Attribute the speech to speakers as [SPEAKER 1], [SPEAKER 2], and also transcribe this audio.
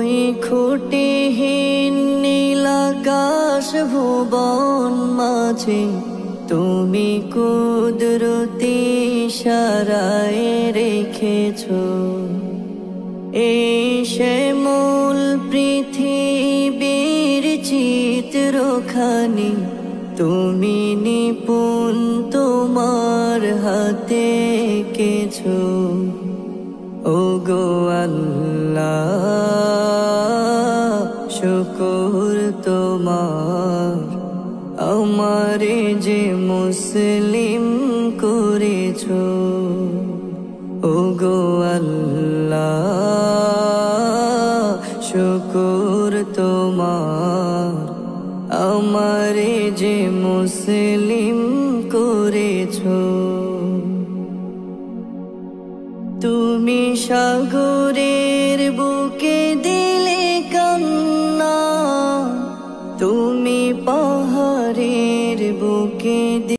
[SPEAKER 1] ওই খুঁটিহীন নীলাকাশ ভুবন মাঝে তুমি কুদরতি ইশারায় রেখেছো এই শ্যামল পৃথিবীর চিত্রখানি তুমি নিপুণ তোমার হাতে এঁকেছো। ওগো আল্লাহ শুকর তোমার আমারে যে মুসলিম করেছো। ওগো আল্লাহ শুকর তোমার আমারে যে মুসলিম করেছো। তুমি সাগরের বুকে দিলে কান্না, তুমি পাহাড়ের বুকে